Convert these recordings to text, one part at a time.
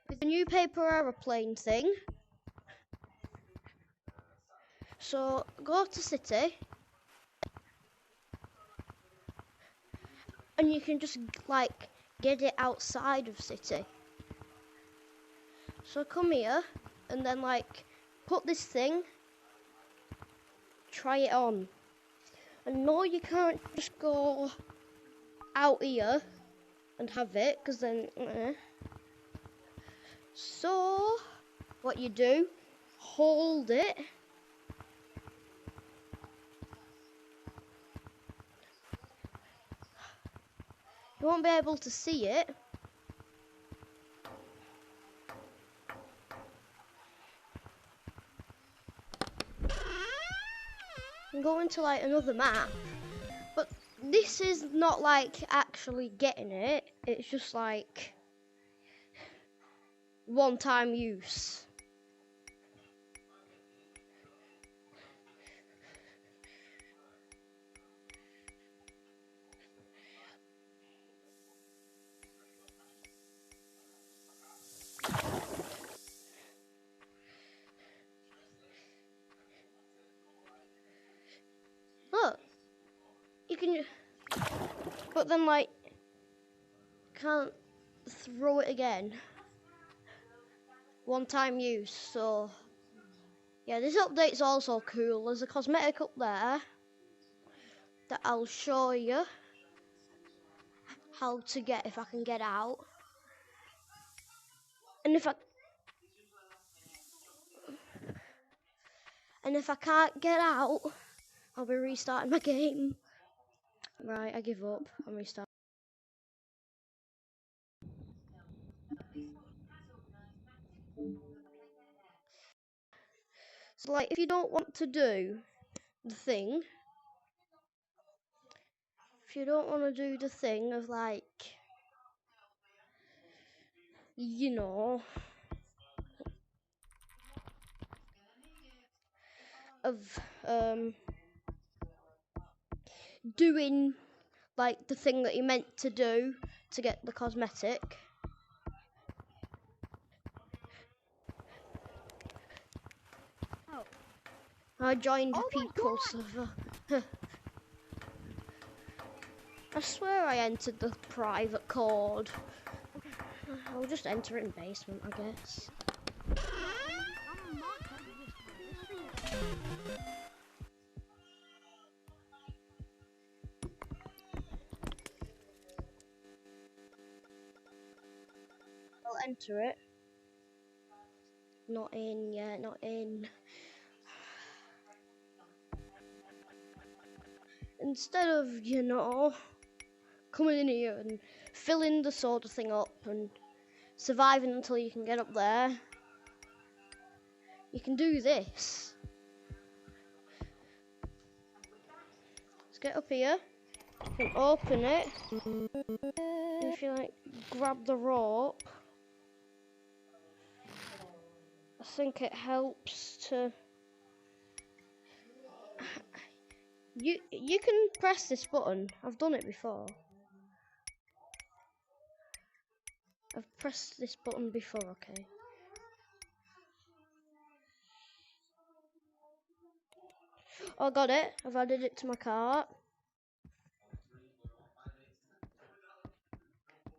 with the new paper aeroplane thing. So go to city, and you can just like get it outside of city. So come here, and then like put this thing, try it on. And no, you can't just go out here and have it, because then So what you do, hold it, you won't be able to see it, and go into like another map. But this is not like actually getting it, it's just like one-time use. Look, you can, but then like can't throw it again. One-time use. So yeah, this update's also cool. There's a cosmetic up there that I'll show you how to get if I can get out. And if I can't get out, I'll be restarting my game. Right, I give up. I'm restarting. So like if you don't want to do the thing, of like, you know, of doing like the thing that you meant to do to get the cosmetic. I joined people server. I swear I entered the private code. I'll just enter it in basement, I guess. I'll enter it. Not in yet, not in. Instead of, you know, coming in here and filling the soda thing up and surviving until you can get up there, you can do this. Let's get up here. You can open it. And if you like grab the rope, I think it helps to. You can press this button. I've done it before. I've pressed this button before, okay. Oh, got it. I've added it to my cart.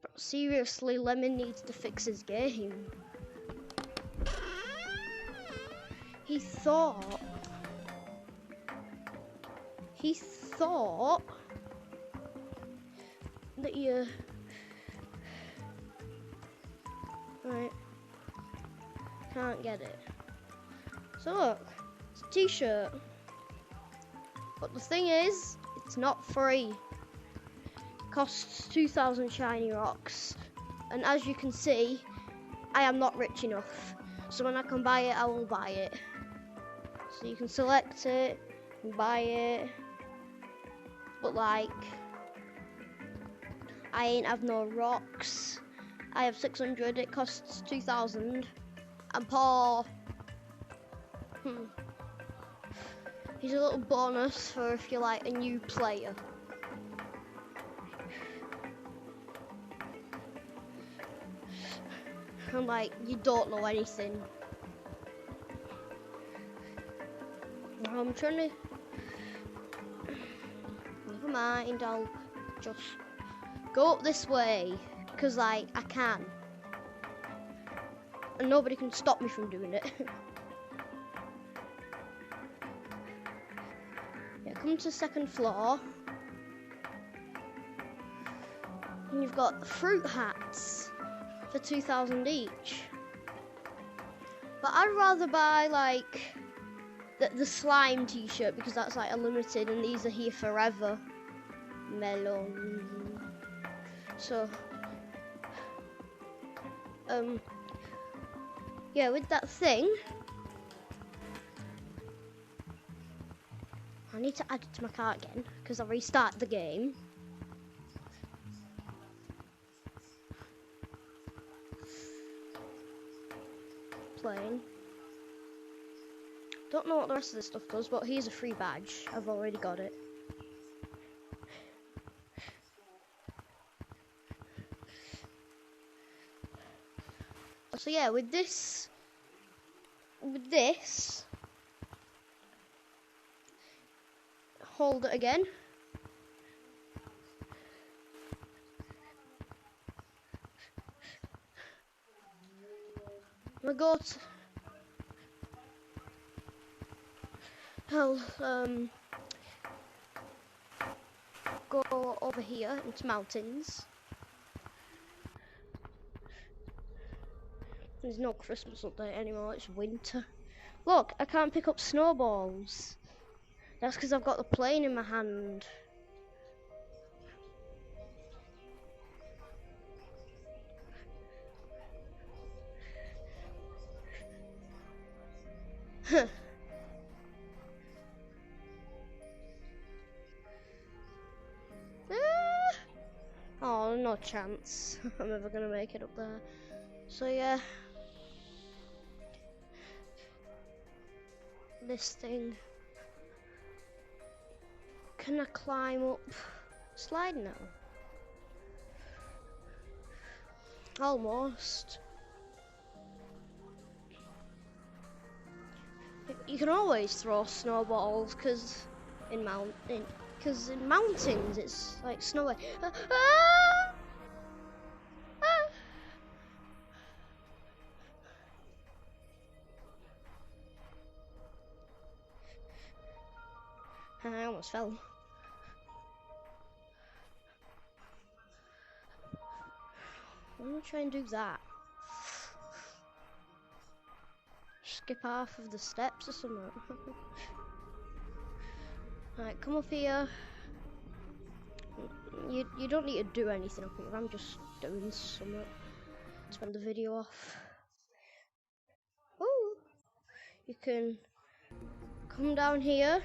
But seriously, Lemon needs to fix his game. He thought that you... Right. Can't get it. So look, it's a t-shirt. But the thing is, it's not free. It costs 2,000 shiny rocks. And as you can see, I am not rich enough. So when I can buy it, I will buy it. So you can select it and buy it. But like, I ain't have no rocks. I have 600, it costs 2,000. I'm poor. Here's a little bonus for if you're like a new player. and like you don't know anything. I'm trying to. Never mind. I'll just go up this way because like I can, and nobody can stop me from doing it. Yeah, come to the second floor. And you've got fruit hats for 2,000 each. But I'd rather buy like the slime t-shirt because that's like a limited and these are here forever. Melon. So yeah, with that thing I need to add it to my cart again because I restarted the game. Playing. Don't know what the rest of this stuff does, but here's a free badge. I've already got it. So yeah, with this, hold it again. I got go over here into mountains. There's no Christmas update anymore, it's winter. Look, I can't pick up snowballs. That's because I've got the plane in my hand. Huh. Oh, no chance I'm ever gonna make it up there. So yeah, this thing. Can I climb up? Slide now. Almost. You can always throw snowballs because in mountains it's like snowy. I almost fell. I'm gonna try and do that. Skip half of the steps or something. Right, come up here. You don't need to do anything up here. I'm just doing something. Turn the video off. Oh, you can come down here.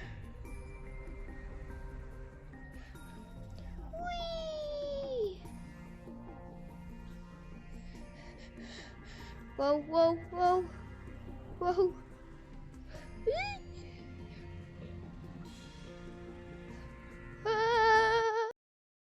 Whee! Whoa, whoa, whoa, whoa.